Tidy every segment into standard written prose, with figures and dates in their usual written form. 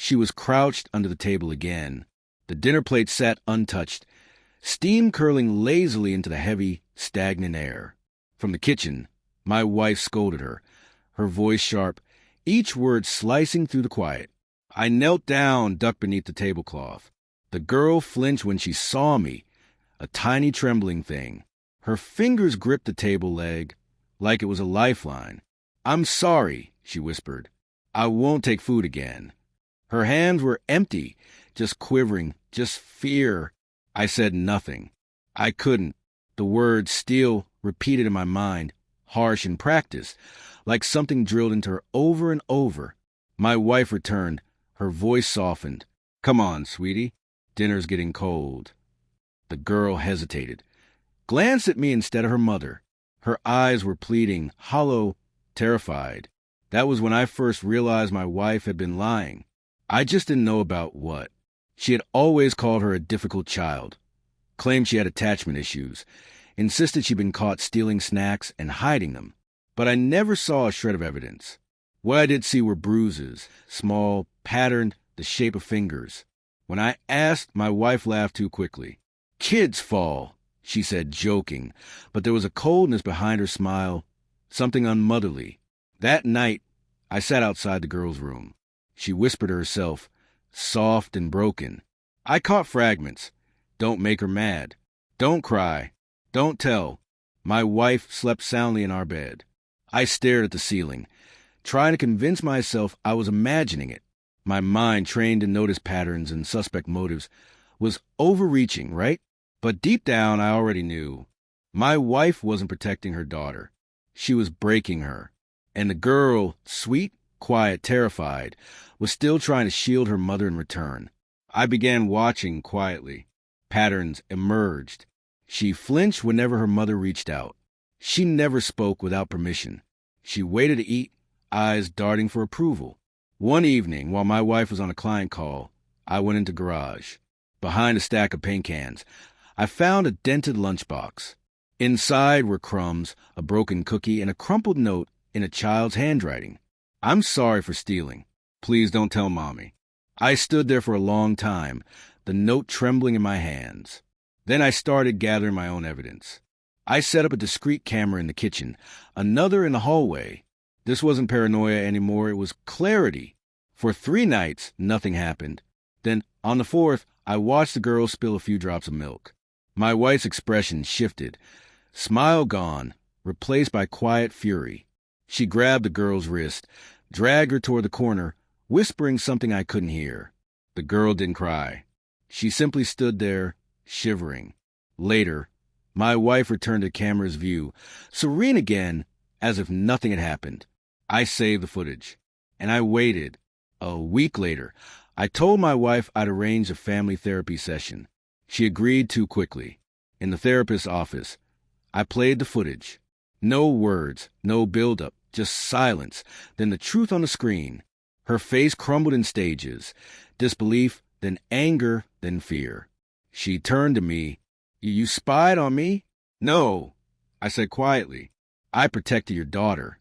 She was crouched under the table again. The dinner plate sat untouched, steam curling lazily into the heavy, stagnant air. From the kitchen, my wife scolded her, her voice sharp, each word slicing through the quiet. I knelt down, ducked beneath the tablecloth. The girl flinched when she saw me, a tiny trembling thing. Her fingers gripped the table leg like it was a lifeline. "I'm sorry," she whispered. "I won't take food again." Her hands were empty, just quivering, just fear. I said nothing. I couldn't. The words still repeated in my mind, harsh in practice, like something drilled into her over and over. My wife returned. Her voice softened. "Come on, sweetie. Dinner's getting cold." The girl hesitated, glanced at me instead of her mother. Her eyes were pleading, hollow, terrified. That was when I first realized my wife had been lying. I just didn't know about what. She had always called her a difficult child, claimed she had attachment issues, insisted she'd been caught stealing snacks and hiding them. But I never saw a shred of evidence. What I did see were bruises, small, patterned, the shape of fingers. When I asked, my wife laughed too quickly. "Kids fall," she said, joking, but there was a coldness behind her smile, something unmotherly. That night, I sat outside the girl's room. She whispered to herself, soft and broken. I caught fragments. "Don't make her mad. Don't cry. Don't tell." My wife slept soundly in our bed. I stared at the ceiling, trying to convince myself I was imagining it. My mind, trained to notice patterns and suspect motives, was overreaching, right? But deep down, I already knew. My wife wasn't protecting her daughter. She was breaking her. And the girl, sweet, quiet, terrified, was still trying to shield her mother in return. I began watching quietly. Patterns emerged. She flinched whenever her mother reached out. She never spoke without permission. She waited to eat, eyes darting for approval. One evening, while my wife was on a client call, I went into the garage. Behind a stack of paint cans, I found a dented lunchbox. Inside were crumbs, a broken cookie, and a crumpled note in a child's handwriting. "I'm sorry for stealing. Please don't tell Mommy." I stood there for a long time, the note trembling in my hands. Then I started gathering my own evidence. I set up a discreet camera in the kitchen, another in the hallway. This wasn't paranoia anymore, it was clarity. For 3 nights, nothing happened. Then, on the 4th, I watched the girl spill a few drops of milk. My wife's expression shifted. Smile gone, replaced by quiet fury. She grabbed the girl's wrist, dragged her toward the corner, whispering something I couldn't hear. The girl didn't cry. She simply stood there, shivering. Later, my wife returned to the camera's view, serene again, as if nothing had happened. I saved the footage, and I waited. A week later, I told my wife I'd arranged a family therapy session. She agreed too quickly. In the therapist's office, I played the footage. No words, no build-up, just silence, then the truth on the screen. Her face crumbled in stages, disbelief, then anger, then fear. She turned to me. You spied on me?" "No," I said quietly. "I protected your daughter."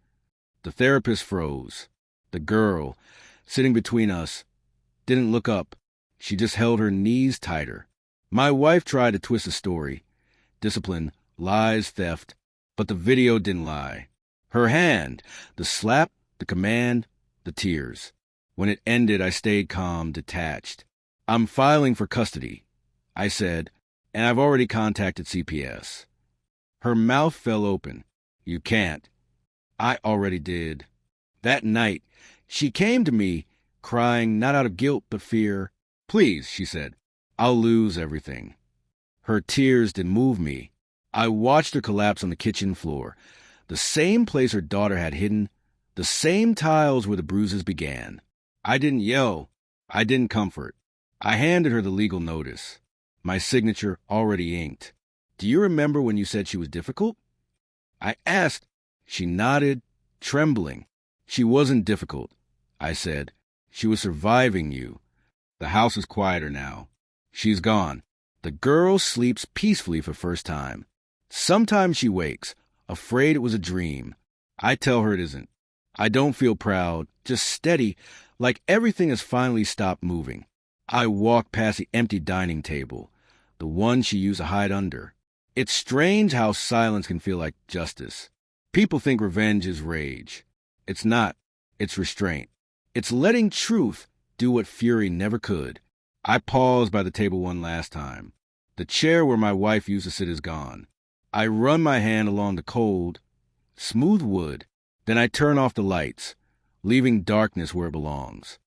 The therapist froze. The girl, sitting between us, didn't look up. She just held her knees tighter. My wife tried to twist the story. Discipline, lies, theft. But the video didn't lie. Her hand, the slap, the command, the tears. When it ended, I stayed calm, detached. "I'm filing for custody," I said, "and I've already contacted CPS." Her mouth fell open. "You can't." "I already did." That night, she came to me, crying not out of guilt but fear. "Please," she said, "I'll lose everything." Her tears didn't move me. I watched her collapse on the kitchen floor, the same place her daughter had hidden, the same tiles where the bruises began. I didn't yell. I didn't comfort. I handed her the legal notice, my signature already inked. "Do you remember when you said she was difficult?" I asked. She nodded, trembling. "She wasn't difficult," I said. "She was surviving you. The house is quieter now. She's gone. The girl sleeps peacefully for the first time. Sometimes she wakes, afraid it was a dream. I tell her it isn't. I don't feel proud, just steady, like everything has finally stopped moving. I walk past the empty dining table, the one she used to hide under. It's strange how silence can feel like justice. People think revenge is rage. It's not. It's restraint. It's letting truth do what fury never could. I pause by the table one last time. The chair where my wife used to sit is gone. I run my hand along the cold, smooth wood. Then I turn off the lights, leaving darkness where it belongs.